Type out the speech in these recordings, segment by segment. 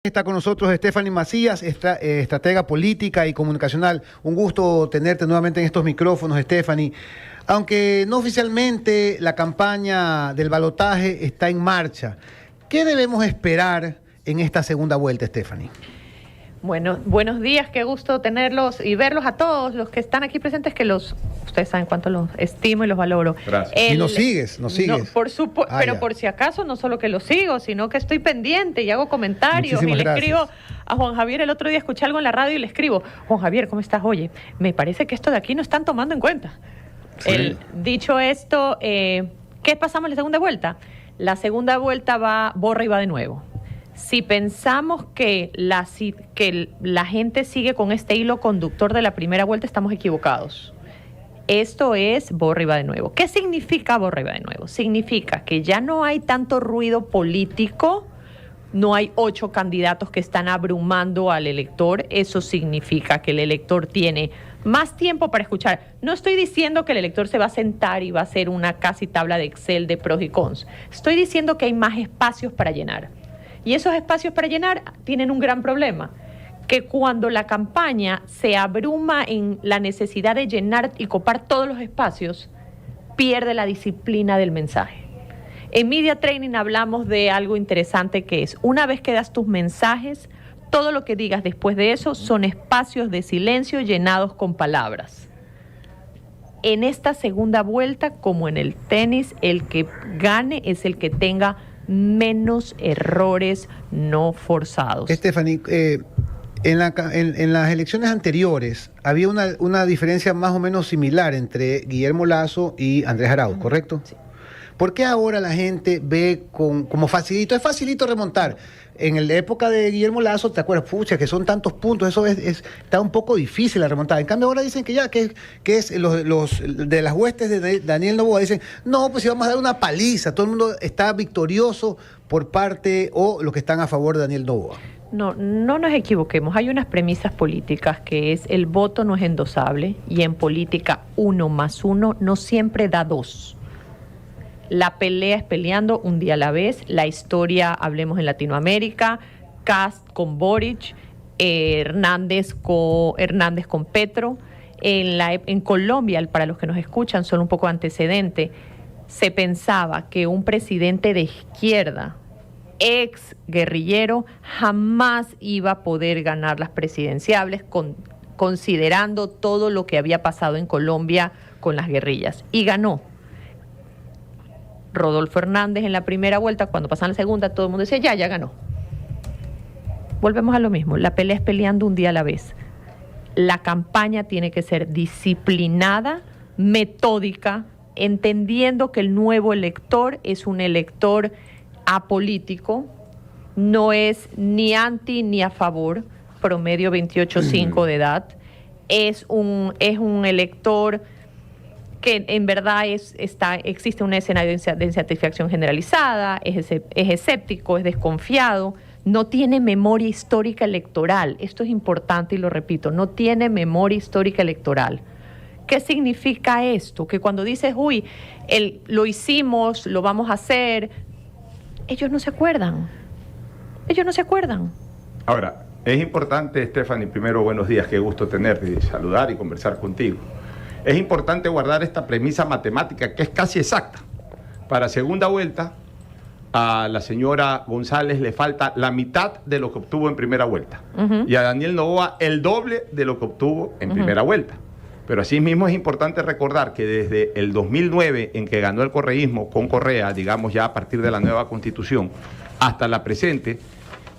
Está con nosotros Stephanie Macías, estratega política y comunicacional. Un gusto tenerte nuevamente en estos micrófonos, Stephanie. Aunque no oficialmente, la campaña del balotaje está en marcha. ¿Qué debemos esperar en esta segunda vuelta, Stephanie? Bueno, buenos días, qué gusto tenerlos y verlos a todos los que están aquí presentes, que ustedes saben cuánto los estimo y los valoro. Gracias. Y nos sigues. No, por supuesto, pero ya. por si acaso, no solo que los sigo, sino que estoy pendiente y hago comentarios. Muchísimas y le gracias. escribo a Juan Javier. El otro día escuché algo en la radio y le escribo: Juan Javier, ¿cómo estás? Oye, me parece que esto de aquí no están tomando en cuenta. Sí. Dicho esto, ¿qué pasamos en la segunda vuelta? La segunda vuelta borra y va de nuevo. Si pensamos que la gente sigue con este hilo conductor de la primera vuelta, estamos equivocados. Esto es borra y va de nuevo. ¿Qué significa borra y va de nuevo? Significa que ya no hay tanto ruido político, no hay 8 candidatos que están abrumando al elector. Eso significa que el elector tiene más tiempo para escuchar. No estoy diciendo que el elector se va a sentar y va a hacer una casi tabla de Excel de pros y cons. Estoy diciendo que hay más espacios para llenar. Y esos espacios para llenar tienen un gran problema, que cuando la campaña se abruma en la necesidad de llenar y copar todos los espacios, pierde la disciplina del mensaje. En Media Training hablamos de algo interesante, que es: una vez que das tus mensajes, todo lo que digas después de eso son espacios de silencio llenados con palabras. En esta segunda vuelta, como en el tenis, el que gane es el que tenga menos errores no forzados. Stephanie, en las elecciones anteriores había una diferencia más o menos similar entre Guillermo Lasso y Andrés Arauz, ¿correcto? Sí. ¿Por qué ahora la gente ve como facilito? Es facilito remontar. En la época de Guillermo Lasso, ¿te acuerdas? Pucha, que son tantos puntos, eso está un poco difícil la remontada. En cambio ahora dicen que es los de las huestes de Daniel Noboa, dicen: no, pues si vamos a dar una paliza, todo el mundo está victorioso por parte, o los que están a favor de Daniel Noboa. No nos equivoquemos. Hay unas premisas políticas, que es: el voto no es endosable, y en política 1 más 1 no siempre da 2. La pelea es peleando un día a la vez. La historia, hablemos en Latinoamérica: Kast con Boric, Hernández con Petro. En Colombia, para los que nos escuchan, solo un poco antecedente, se pensaba que un presidente de izquierda, ex guerrillero, jamás iba a poder ganar las presidenciables, considerando todo lo que había pasado en Colombia con las guerrillas. Y ganó Rodolfo Hernández en la primera vuelta. Cuando pasan la segunda, todo el mundo decía: ya ganó. Volvemos a lo mismo. La pelea es peleando un día a la vez. La campaña tiene que ser disciplinada, metódica, entendiendo que el nuevo elector es un elector apolítico, no es ni anti ni a favor, promedio 28.5 de edad. Es un elector que en verdad existe un escenario de insatisfacción generalizada, es escéptico, es desconfiado, no tiene memoria histórica electoral. Esto es importante y lo repito: no tiene memoria histórica electoral. ¿Qué significa esto? Que cuando dices: uy, lo hicimos, lo vamos a hacer, ellos no se acuerdan. Ellos no se acuerdan. Ahora, es importante, Stephanie, primero, buenos días, qué gusto tenerte y saludar y conversar contigo. Es importante guardar esta premisa matemática, que es casi exacta. Para segunda vuelta, a la señora González le falta la mitad de lo que obtuvo en primera vuelta. Y a Daniel Noboa el doble de lo que obtuvo en primera vuelta. Pero asimismo es importante recordar que desde el 2009, en que ganó el correísmo con Correa, digamos ya a partir de la nueva Constitución, hasta la presente,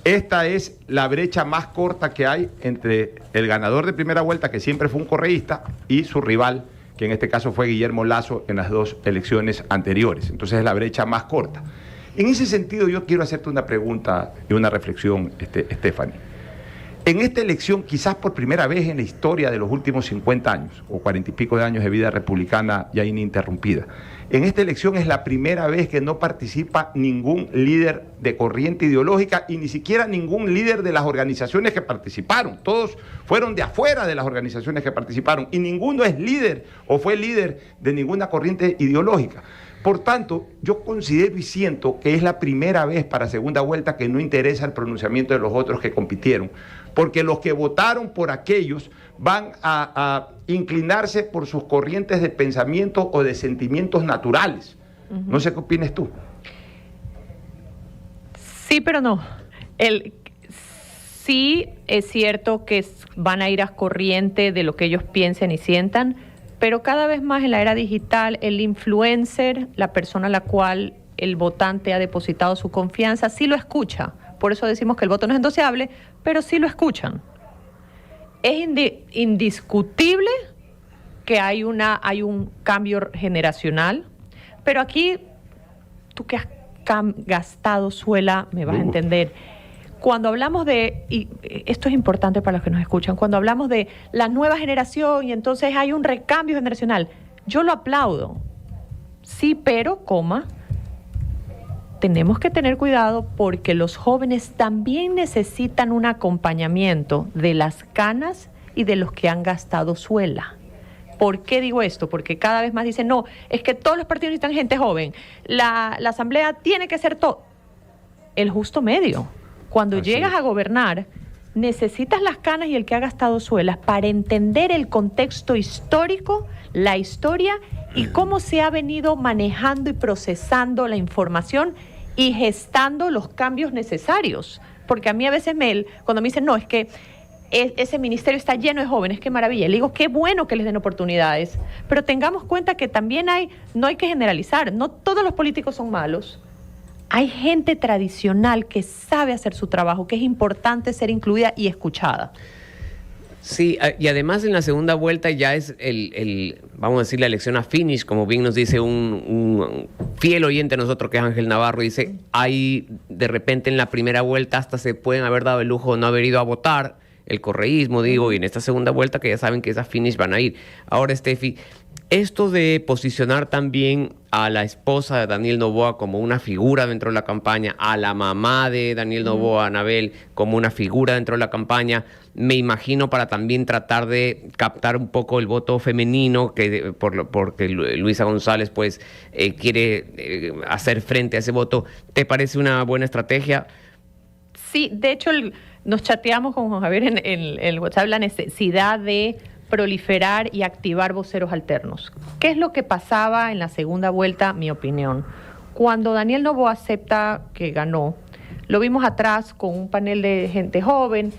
esta es la brecha más corta que hay entre el ganador de primera vuelta, que siempre fue un correísta, y su rival, que en este caso fue Guillermo Lasso en las 2 elecciones anteriores. Entonces es la brecha más corta. En ese sentido, yo quiero hacerte una pregunta y una reflexión, Stephanie. En esta elección, quizás por primera vez en la historia de los últimos 50 años, o 40 y pico de años de vida republicana ya ininterrumpida, en esta elección es la primera vez que no participa ningún líder de corriente ideológica y ni siquiera ningún líder de las organizaciones que participaron. Todos fueron de afuera de las organizaciones que participaron y ninguno es líder o fue líder de ninguna corriente ideológica. Por tanto, yo considero y siento que es la primera vez para segunda vuelta que no interesa el pronunciamiento de los otros que compitieron, porque los que votaron por aquellos van a inclinarse por sus corrientes de pensamiento o de sentimientos naturales. No sé qué opinas tú. Sí, pero no. Sí es cierto que van a ir a corriente de lo que ellos piensen y sientan, pero cada vez más en la era digital, el influencer, la persona a la cual el votante ha depositado su confianza, sí lo escucha. Por eso decimos que el voto no es endoseable, pero sí lo escuchan. Es indiscutible que hay un cambio generacional, pero aquí, tú que has gastado suela, me vas a entender. Cuando hablamos de, y esto es importante para los que nos escuchan, cuando hablamos de la nueva generación y entonces hay un recambio generacional, yo lo aplaudo. Sí, pero, tenemos que tener cuidado porque los jóvenes también necesitan un acompañamiento de las canas y de los que han gastado suela. ¿Por qué digo esto? Porque cada vez más dicen, no, es que todos los partidos necesitan gente joven. La asamblea tiene que ser todo. El justo medio. Cuando llegas a gobernar, necesitas las canas y el que ha gastado suelas para entender el contexto histórico, la historia y cómo se ha venido manejando y procesando la información y gestando los cambios necesarios. Porque a mí a veces cuando me dicen, no, es que ese ministerio está lleno de jóvenes, qué maravilla. Le digo, qué bueno que les den oportunidades. Pero tengamos cuenta que también no hay que generalizar, no todos los políticos son malos. Hay gente tradicional que sabe hacer su trabajo, que es importante ser incluida y escuchada. Sí, y además en la segunda vuelta ya es vamos a decir, la elección a finish, como bien nos dice un fiel oyente de nosotros que es Ángel Navarro, dice, hay de repente en la primera vuelta hasta se pueden haber dado el lujo de no haber ido a votar, el correísmo, digo, y en esta segunda vuelta que ya saben que es a finish van a ir. Ahora, Steffi, esto de posicionar también a la esposa de Daniel Noboa como una figura dentro de la campaña, a la mamá de Daniel Noboa, Anabel, como una figura dentro de la campaña, me imagino para también tratar de captar un poco el voto femenino, porque Luisa González pues quiere hacer frente a ese voto. ¿Te parece una buena estrategia? Sí, de hecho nos chateamos con Juan Javier en el WhatsApp la necesidad de proliferar y activar voceros alternos. ¿Qué es lo que pasaba en la segunda vuelta? Mi opinión. Cuando Daniel Noboa acepta que ganó, lo vimos atrás con un panel de gente joven,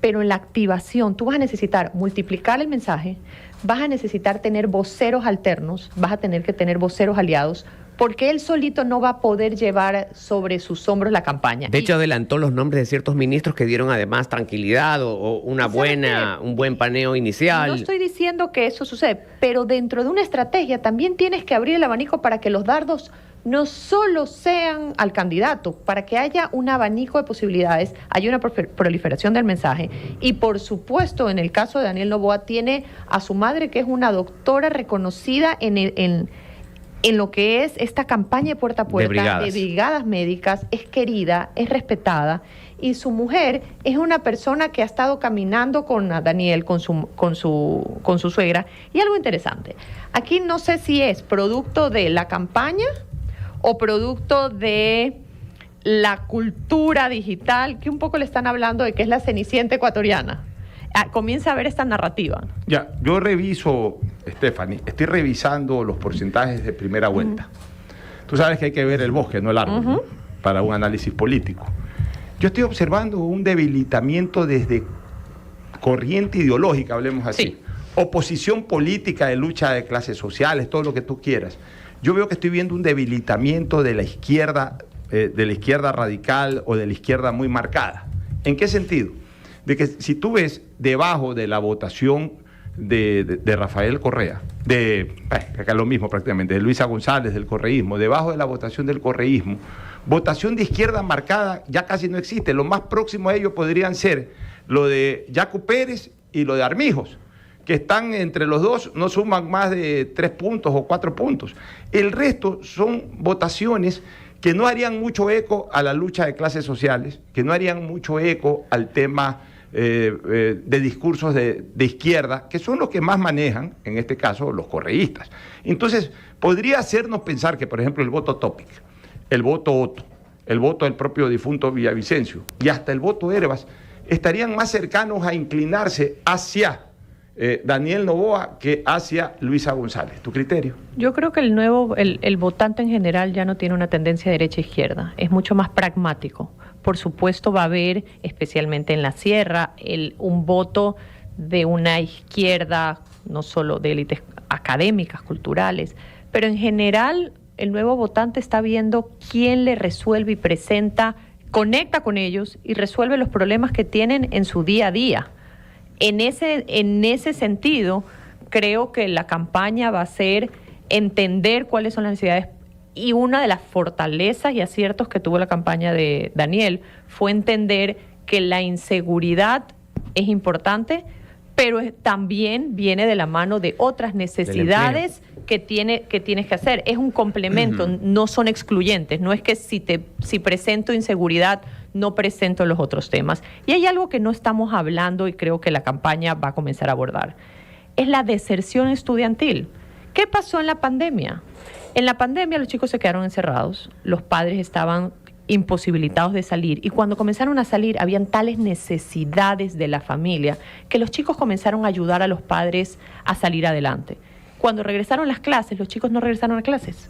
pero en la activación tú vas a necesitar multiplicar el mensaje, vas a necesitar tener voceros alternos, vas a tener que tener voceros aliados, porque él solito no va a poder llevar sobre sus hombros la campaña. De hecho, adelantó los nombres de ciertos ministros que dieron además tranquilidad o un buen paneo inicial. No estoy diciendo que eso sucede, pero dentro de una estrategia también tienes que abrir el abanico para que los dardos no solo sean al candidato, para que haya un abanico de posibilidades, haya una proliferación del mensaje. Y por supuesto, en el caso de Daniel Noboa, tiene a su madre, que es una doctora reconocida en lo que es esta campaña de puerta a puerta, de brigadas médicas, es querida, es respetada, y su mujer es una persona que ha estado caminando con Daniel, con su suegra. Y algo interesante, aquí no sé si es producto de la campaña o producto de la cultura digital, que un poco le están hablando de que es la Cenicienta ecuatoriana. Comienza a ver esta narrativa. Ya, yo reviso, Stephanie, estoy revisando los porcentajes de primera vuelta. Tú sabes que hay que ver el bosque, no el árbol, ¿no? Para un análisis político. Yo estoy observando un debilitamiento desde corriente ideológica, hablemos así. Sí. Oposición política, de lucha de clases sociales, todo lo que tú quieras. Yo veo que estoy viendo un debilitamiento de la izquierda radical o de la izquierda muy marcada. ¿En qué sentido? De que si tú ves debajo de la votación de Rafael Correa, acá lo mismo prácticamente, de Luisa González, del correísmo, debajo de la votación del correísmo, votación de izquierda marcada ya casi no existe. Lo más próximo a ello podrían ser lo de Yacu Pérez y lo de Armijos, que están entre los dos, no suman más de 3 puntos o 4 puntos. El resto son votaciones que no harían mucho eco a la lucha de clases sociales, que no harían mucho eco al tema de discursos de izquierda, que son los que más manejan, en este caso, los correístas. Entonces, podría hacernos pensar que, por ejemplo, el voto Topic, el voto Otto, el voto del propio difunto Villavicencio y hasta el voto Hervas estarían más cercanos a inclinarse hacia Daniel Noboa que hacia Luisa González. ¿Tu criterio? Yo creo que el votante en general ya no tiene una tendencia derecha-izquierda, es mucho más pragmático. Por supuesto va a haber, especialmente en la sierra, un voto de una izquierda, no solo de élites académicas, culturales, pero en general el nuevo votante está viendo quién le resuelve y presenta, conecta con ellos y resuelve los problemas que tienen en su día a día. En ese sentido, creo que la campaña va a ser entender cuáles son las necesidades, y una de las fortalezas y aciertos que tuvo la campaña de Daniel fue entender que la inseguridad es importante, pero también viene de la mano de otras necesidades que tienes que hacer. Es un complemento, no son excluyentes. No es que si presento inseguridad, no presento los otros temas. Y hay algo que no estamos hablando y creo que la campaña va a comenzar a abordar. Es la deserción estudiantil. ¿Qué pasó en la pandemia? En la pandemia los chicos se quedaron encerrados, los padres estaban imposibilitados de salir, y cuando comenzaron a salir habían tales necesidades de la familia que los chicos comenzaron a ayudar a los padres a salir adelante. Cuando regresaron las clases, los chicos no regresaron a clases.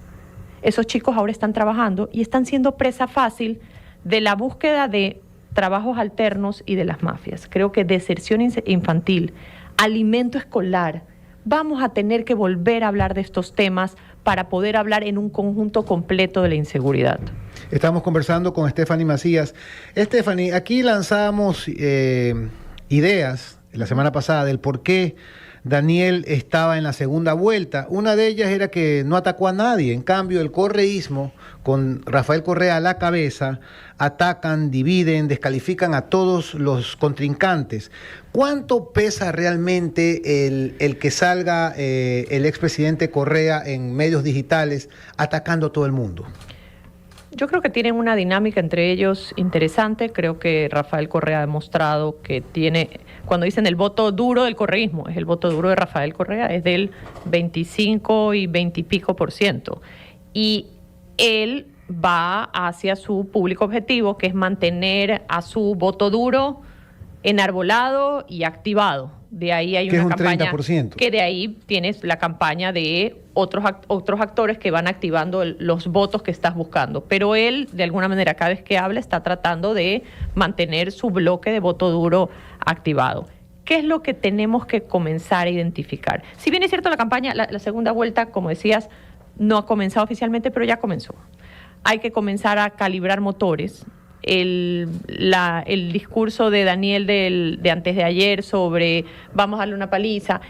Esos chicos ahora están trabajando y están siendo presa fácil de la búsqueda de trabajos alternos y de las mafias. Creo que deserción infantil, alimento escolar, vamos a tener que volver a hablar de estos temas para poder hablar en un conjunto completo de la inseguridad. Estamos conversando con Stephanie Macías. Stephanie, aquí lanzamos ideas la semana pasada del por qué Daniel estaba en la segunda vuelta. Una de ellas era que no atacó a nadie. En cambio, el correísmo, con Rafael Correa a la cabeza, atacan, dividen, descalifican a todos los contrincantes. ¿Cuánto pesa realmente el que salga el expresidente Correa en medios digitales atacando a todo el mundo? Yo creo que tienen una dinámica entre ellos interesante. Creo que Rafael Correa ha demostrado que tiene, cuando dicen el voto duro del correísmo, es el voto duro de Rafael Correa, es del 25 y 20 y pico %. Y él va hacia su público objetivo, que es mantener a su voto duro enarbolado y activado. De ahí hay una campaña 30%. Que de ahí tienes la campaña de otros actores que van activando los votos que estás buscando. Pero él, de alguna manera, cada vez que habla, está tratando de mantener su bloque de voto duro activado. ¿Qué es lo que tenemos que comenzar a identificar? Si bien es cierto, la campaña, la segunda vuelta, como decías, no ha comenzado oficialmente, pero ya comenzó. Hay que comenzar a calibrar motores. El discurso de Daniel de antes de ayer sobre vamos a darle una paliza.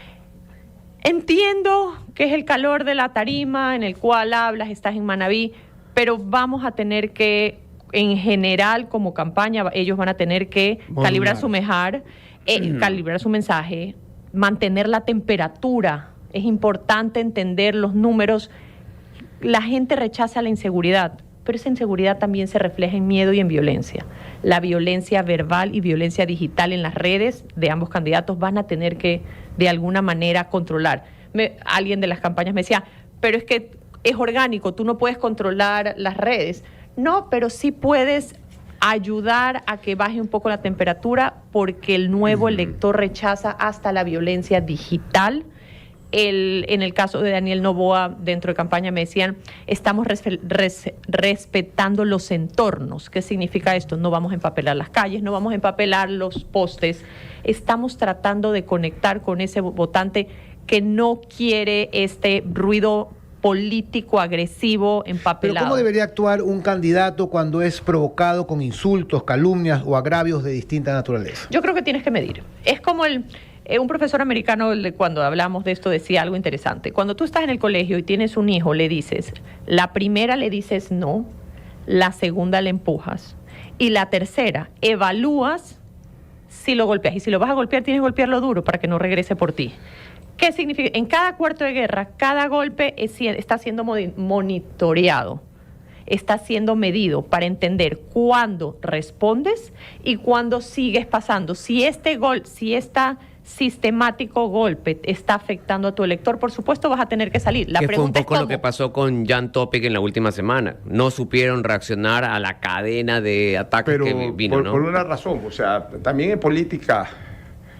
Entiendo que es el calor de la tarima en el cual hablas, estás en Manabí, pero vamos a tener que, en general, como campaña, ellos van a tener que calibrar su calibrar su mensaje, mantener la temperatura. Es importante entender los números. La gente rechaza la inseguridad, pero esa inseguridad también se refleja en miedo y en violencia. La violencia verbal y violencia digital en las redes de ambos candidatos van a tener que, de alguna manera, controlar. Alguien de las campañas me decía, pero es que es orgánico, tú no puedes controlar las redes. No, pero sí puedes ayudar a que baje un poco la temperatura, porque el nuevo elector rechaza hasta la violencia digital. En el caso de Daniel Noboa, dentro de campaña me decían, estamos respetando los entornos. ¿Qué significa esto? No vamos a empapelar las calles, no vamos a empapelar los postes. Estamos tratando de conectar con ese votante que no quiere este ruido político agresivo empapelado. Pero ¿cómo debería actuar un candidato cuando es provocado con insultos, calumnias o agravios de distinta naturaleza? Yo creo que tienes que medir. Es como un profesor americano, cuando hablamos de esto, decía algo interesante. Cuando tú estás en el colegio y tienes un hijo, le dices, la primera le dices no, la segunda le empujas, y la tercera evalúas si lo golpeas. Y si lo vas a golpear, tienes que golpearlo duro para que no regrese por ti. ¿Qué significa? En cada cuarto de guerra, cada golpe está siendo monitoreado. está siendo medido para entender cuándo respondes y cuándo sigues pasando. Si este sistemático golpe está afectando a tu elector, por supuesto vas a tener que salir. La que fue un pregunta poco es lo que pasó con Jan Topic en la última semana. No supieron reaccionar a la cadena de ataques Pero que vino, ¿no? por una razón, o sea, también en política,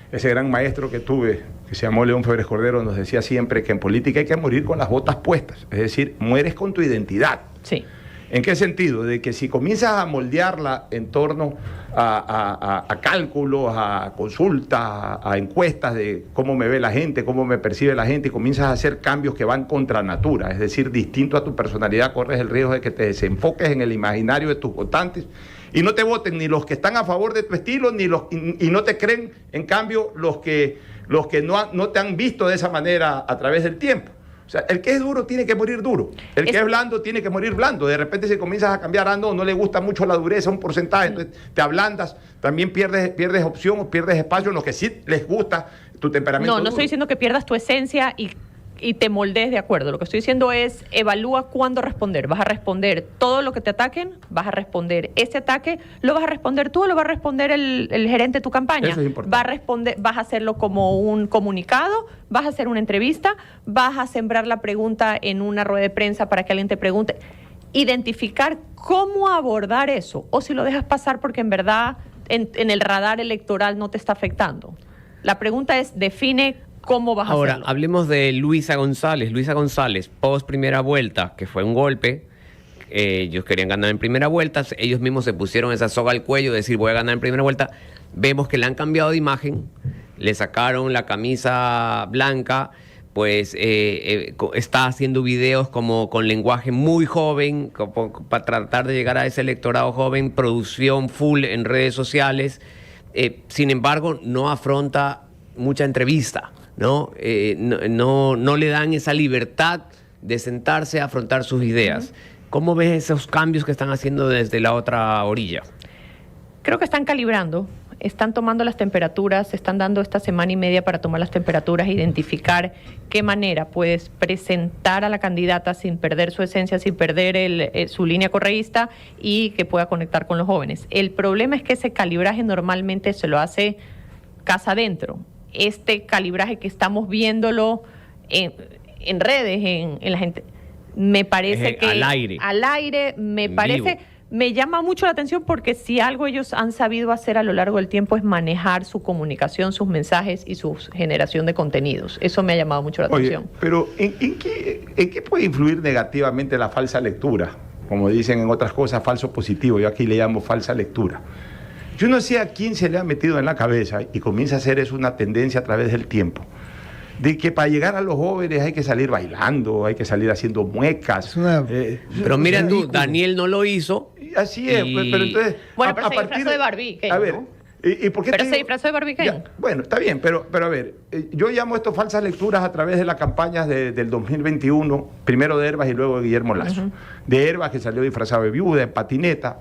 ese gran maestro que tuve, que se llamó León Febres Cordero, nos decía siempre que en política hay que morir con las botas puestas, es decir, mueres con tu identidad. Sí. ¿En qué sentido? De que si comienzas a moldearla en torno a cálculos, a consultas, a encuestas de cómo me ve la gente, cómo me percibe la gente, y comienzas a hacer cambios que van contra natura, es decir, distinto a tu personalidad, corres el riesgo de que te desenfoques en el imaginario de tus votantes y no te voten ni los que están a favor de tu estilo, y no te creen, en cambio, los que no te han visto de esa manera a través del tiempo. O sea, el que es duro tiene que morir duro. El que es blando tiene que morir blando. De repente si comienzas a cambiar, no le gusta mucho la dureza, un porcentaje, entonces te ablandas, también pierdes opción o pierdes espacio en lo que sí les gusta tu temperamento. No duro. estoy diciendo que pierdas tu esencia y te moldees de acuerdo. Lo que estoy diciendo es, evalúa cuándo responder. ¿Vas a responder todo lo que te ataquen? ¿Vas a responder ese ataque? ¿Lo vas a responder tú o lo va a responder el gerente de tu campaña? Eso es importante. ¿Vas a hacerlo como un comunicado? ¿Vas a hacer una entrevista? ¿Vas a sembrar la pregunta en una rueda de prensa para que alguien te pregunte? Identificar cómo abordar eso, o si lo dejas pasar porque en verdad en el radar electoral no te está afectando. La pregunta es, define cómo vas a hacerlo. Ahora, hablemos de Luisa González. Luisa González, post primera vuelta, que fue un golpe. Ellos querían ganar en primera vuelta. Ellos mismos se pusieron esa soga al cuello de decir voy a ganar en primera vuelta. Vemos que le han cambiado de imagen. Le sacaron la camisa blanca. Pues está haciendo videos como con lenguaje muy joven, para tratar de llegar a ese electorado joven. Producción full en redes sociales. Sin embargo, no afronta mucha entrevista. ¿No? No le dan esa libertad de sentarse a afrontar sus ideas. ¿Cómo ves esos cambios que están haciendo desde la otra orilla? Creo que están calibrando, están tomando las temperaturas, están dando esta semana y media para tomar las temperaturas, identificar qué manera puedes presentar a la candidata sin perder su esencia, sin perder su línea correísta y que pueda conectar con los jóvenes. El problema es que ese calibraje normalmente se lo hace casa adentro. Este calibraje que estamos viéndolo en redes, en la gente, me parece que al aire me parece vivo. Me llama mucho la atención porque si algo ellos han sabido hacer a lo largo del tiempo es manejar su comunicación, sus mensajes y su generación de contenidos. Eso me ha llamado mucho la atención. Oye, pero ¿en qué puede influir negativamente la falsa lectura? Como dicen en otras cosas, falso positivo. Yo aquí le llamo falsa lectura. Yo no sé a quién se le ha metido en la cabeza y comienza a hacer eso una tendencia a través del tiempo, de que para llegar a los jóvenes hay que salir bailando, hay que salir haciendo muecas. Pero mira tú, Daniel no lo hizo. Así es, pero entonces... Bueno, pero se disfrazó de Barbie, a ver, ¿no? ¿y por qué Pero te se digo? disfrazó de Barbie Ken. Ya, bueno, está bien, pero a ver, yo llamo esto falsas lecturas a través de las campañas del 2021, primero de Herbas y luego de Guillermo Lasso. De Herbas, que salió disfrazado de viuda, en patineta.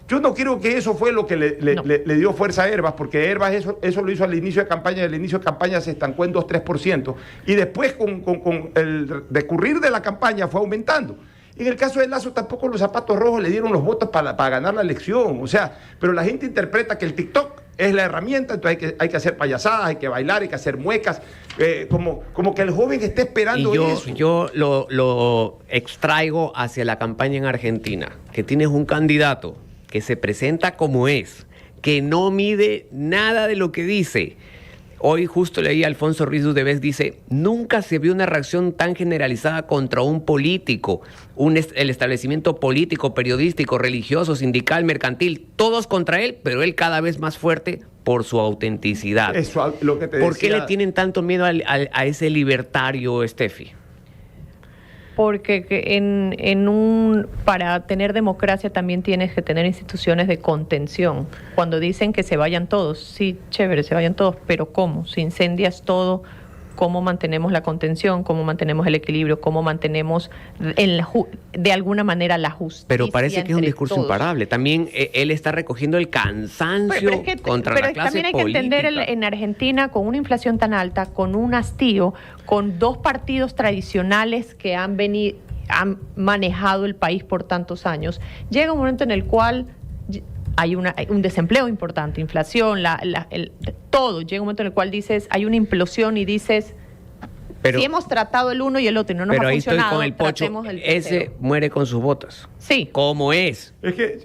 Yo no creo que eso fue lo que le dio fuerza a Herbas, porque Herbas eso lo hizo al inicio de campaña, y al inicio de campaña se estancó en 2-3%, y después con el decurrir de la campaña fue aumentando. En el caso de Lasso tampoco los zapatos rojos le dieron los votos para ganar la elección, o sea, pero la gente interpreta que el TikTok es la herramienta, entonces hay que hacer payasadas, hay que bailar, hay que hacer muecas, como que el joven esté esperando eso. Yo lo extraigo hacia la campaña en Argentina, que tienes un candidato que se presenta como es, que no mide nada de lo que dice. Hoy justo leí a Alfonso Ruiz Dudevez, dice, nunca se vio una reacción tan generalizada contra un político, el establecimiento político, periodístico, religioso, sindical, mercantil, todos contra él, pero él cada vez más fuerte por su autenticidad. Eso, lo que te ¿Por qué decía... le tienen tanto miedo a ese libertario, Steffi? Porque para tener democracia también tienes que tener instituciones de contención. Cuando dicen que se vayan todos, sí, chévere, se vayan todos, pero ¿cómo? Si incendias todo, cómo mantenemos la contención, cómo mantenemos el equilibrio, cómo mantenemos de alguna manera la justicia. Pero parece que es un entre discurso todos. imparable. También él está recogiendo el cansancio contra la clase también hay que política. entender en Argentina, con una inflación tan alta, con un hastío, con dos partidos tradicionales que han manejado el país por tantos años, llega un momento en el cual hay un desempleo importante, inflación, todo. Llega un momento en el cual dices, hay una implosión y dices, si hemos tratado el uno y el otro y no nos ha funcionado, ahí estoy con el Pocho, tratemos el tercero. ese muere con sus botas. Sí. Como es.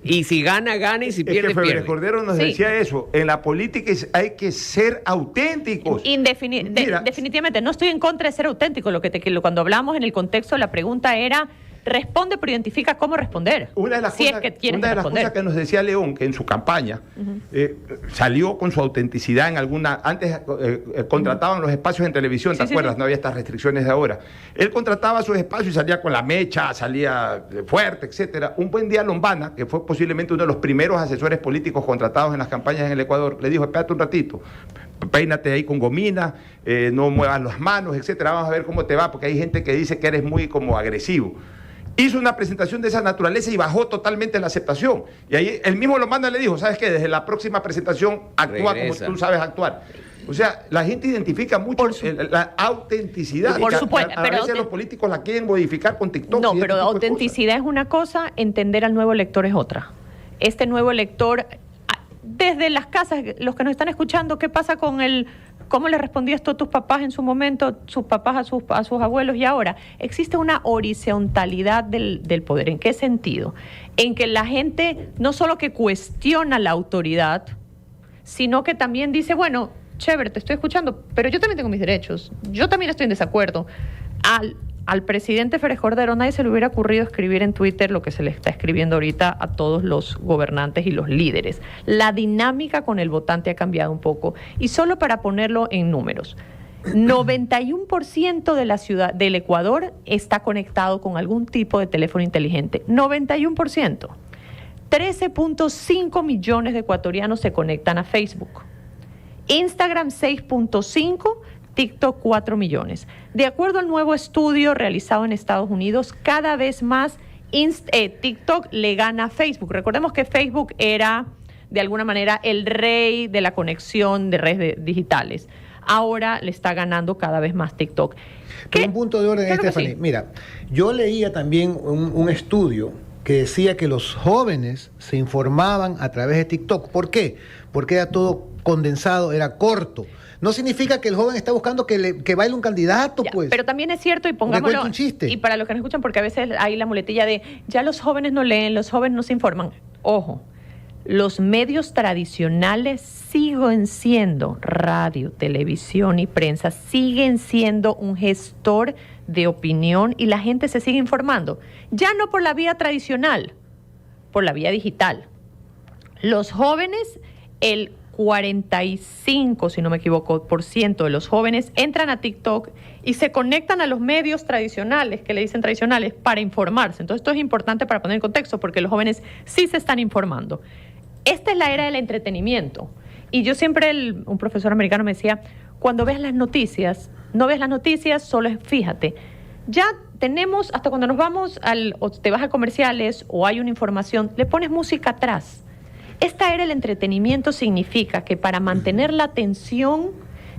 Y si gana, gana, y si pierde, Febres pierde. Cordero nos decía eso. En la política hay que ser auténticos. Definitivamente, no estoy en contra de ser auténtico. Cuando hablamos en el contexto, la pregunta era, responde, pero identifica cómo responder. Una de las cosas que nos decía León, que en su campaña salió con su autenticidad en alguna... Antes contrataban los espacios en televisión, ¿te acuerdas? Sí. No había estas restricciones de ahora. Él contrataba sus espacios y salía con la mecha, salía fuerte, etcétera. Un buen día Lombana, que fue posiblemente uno de los primeros asesores políticos contratados en las campañas en el Ecuador, le dijo, espérate un ratito, peínate ahí con gomina, no muevas las manos, etcétera. Vamos a ver cómo te va, porque hay gente que dice que eres muy como agresivo. Hizo una presentación de esa naturaleza y bajó totalmente la aceptación. Y ahí el mismo Lombana le dijo, ¿sabes qué? Desde la próxima presentación actúa como tú sabes actuar. O sea, la gente identifica mucho la autenticidad. Por supuesto. A veces los políticos la quieren modificar con TikTok. No, pero autenticidad es una cosa, entender al nuevo lector es otra. Este nuevo lector, desde las casas, los que nos están escuchando, ¿qué pasa con ¿cómo le respondías tú a tus papás en su momento, sus papás a sus abuelos y ahora? Existe una horizontalidad del poder. ¿En qué sentido? En que la gente no solo que cuestiona la autoridad, sino que también dice, bueno, chévere, te estoy escuchando, pero yo también tengo mis derechos, yo también estoy en desacuerdo. Al presidente Férez Cordero nadie se le hubiera ocurrido escribir en Twitter lo que se le está escribiendo ahorita a todos los gobernantes y los líderes. La dinámica con el votante ha cambiado un poco. Y solo para ponerlo en números, 91% de la ciudad del Ecuador está conectado con algún tipo de teléfono inteligente. 91%. 13.5 millones de ecuatorianos se conectan a Facebook. Instagram 6.5, TikTok 4 millones. De acuerdo al nuevo estudio realizado en Estados Unidos, cada vez más TikTok le gana a Facebook. Recordemos que Facebook era, de alguna manera, el rey de la conexión de redes digitales. Ahora le está ganando cada vez más TikTok. Un punto de orden, Stephanie. Sí. Mira, yo leía también un estudio que decía que los jóvenes se informaban a través de TikTok. ¿Por qué? Porque era todo condensado, era corto. No significa que el joven está buscando que baile un candidato, ya, pues. Pero también es cierto, y pongámoslo, un chiste. Y para los que nos escuchan, porque a veces hay la muletilla de, ya los jóvenes no leen, los jóvenes no se informan. Ojo, los medios tradicionales siguen siendo, radio, televisión y prensa, siguen siendo un gestor de opinión y la gente se sigue informando. Ya no por la vía tradicional, por la vía digital. Los jóvenes, el 45, si no me equivoco, % de los jóvenes entran a TikTok y se conectan a los medios tradicionales, que le dicen tradicionales, para informarse. Entonces esto es importante para poner en contexto, porque los jóvenes sí se están informando. Esta es la era del entretenimiento. Y yo siempre, un profesor americano me decía, cuando ves las noticias, no ves las noticias, solo fíjate. Ya tenemos, hasta cuando nos vamos o te vas a comerciales o hay una información, le pones música atrás. Esta era del entretenimiento significa que para mantener la atención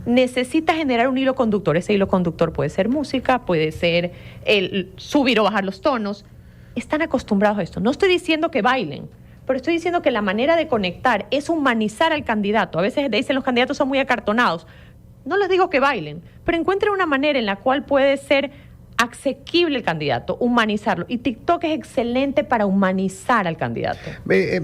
necesita generar un hilo conductor. Ese hilo conductor puede ser música, puede ser el subir o bajar los tonos. Están acostumbrados a esto. No estoy diciendo que bailen, pero estoy diciendo que la manera de conectar es humanizar al candidato. A veces dicen los candidatos son muy acartonados. No les digo que bailen, pero encuentren una manera en la cual puede ser asequible el candidato, humanizarlo. Y TikTok es excelente para humanizar al candidato.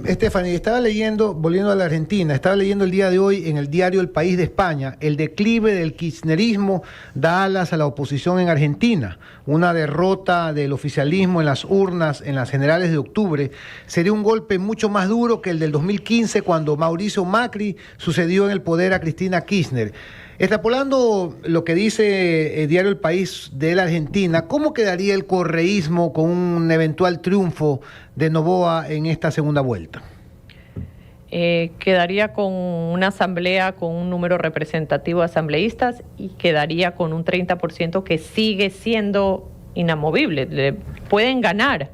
Stephanie, estaba leyendo, volviendo a la Argentina, estaba leyendo el día de hoy en el diario El País de España, el declive del kirchnerismo da alas a la oposición en Argentina. Una derrota del oficialismo en las urnas en las generales de octubre sería un golpe mucho más duro que el del 2015, cuando Mauricio Macri sucedió en el poder a Cristina Kirchner. Extrapolando lo que dice el diario El País de la Argentina, ¿cómo quedaría el correísmo con un eventual triunfo de Noboa en esta segunda vuelta? Quedaría con una asamblea con un número representativo de asambleístas y quedaría con un 30% que sigue siendo inamovible. Pueden ganar,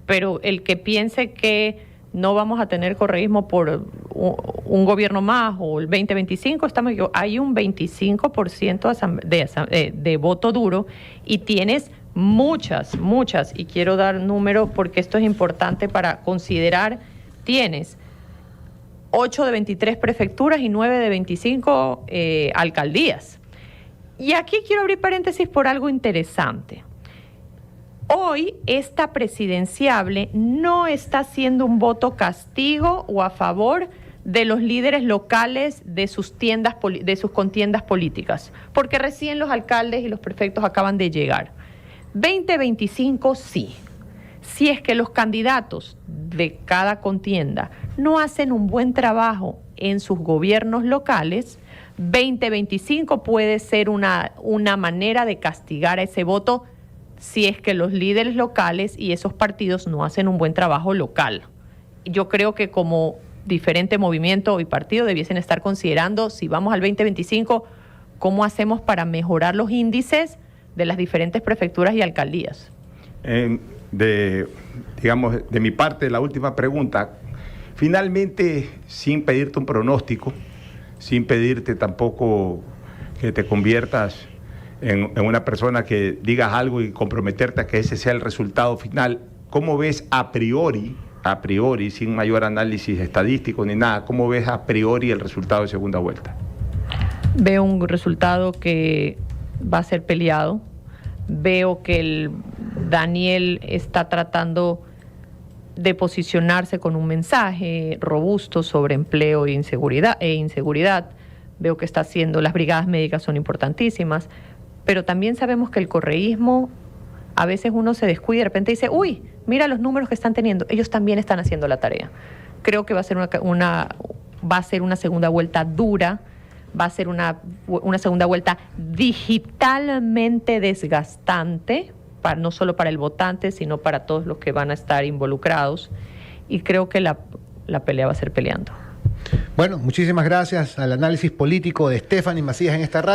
pero el que piense que no vamos a tener correísmo por un gobierno más o el 2025, hay un 25% de voto duro y tienes muchas, y quiero dar números porque esto es importante para considerar, tienes 8 de 23 prefecturas y 9 de 25 alcaldías. Y aquí quiero abrir paréntesis por algo interesante. Hoy esta presidenciable no está haciendo un voto castigo o a favor de los líderes locales de sus contiendas políticas, porque recién los alcaldes y los prefectos acaban de llegar. 2025 sí. Si es que los candidatos de cada contienda no hacen un buen trabajo en sus gobiernos locales, 2025 puede ser una manera de castigar a ese voto si es que los líderes locales y esos partidos no hacen un buen trabajo local. Yo creo que como diferente movimiento y partido debiesen estar considerando, si vamos al 2025, cómo hacemos para mejorar los índices de las diferentes prefecturas y alcaldías. De mi parte, la última pregunta. Finalmente, sin pedirte un pronóstico, sin pedirte tampoco que te conviertas en una persona que digas algo y comprometerte a que ese sea el resultado final, ¿cómo ves a priori, sin mayor análisis estadístico ni nada, cómo ves a priori el resultado de segunda vuelta? Veo un resultado que va a ser peleado. Veo que el Daniel está tratando de posicionarse con un mensaje robusto sobre empleo e inseguridad. Veo que está haciendo, las brigadas médicas son importantísimas, pero también sabemos que el correísmo, a veces uno se descuida y de repente dice, uy, mira los números que están teniendo, ellos también están haciendo la tarea. Creo que va a ser una segunda vuelta dura, va a ser una segunda vuelta digitalmente desgastante, no solo para el votante, sino para todos los que van a estar involucrados. Y creo que la pelea va a ser peleando. Bueno, muchísimas gracias al análisis político de Stephanie Macías en esta radio.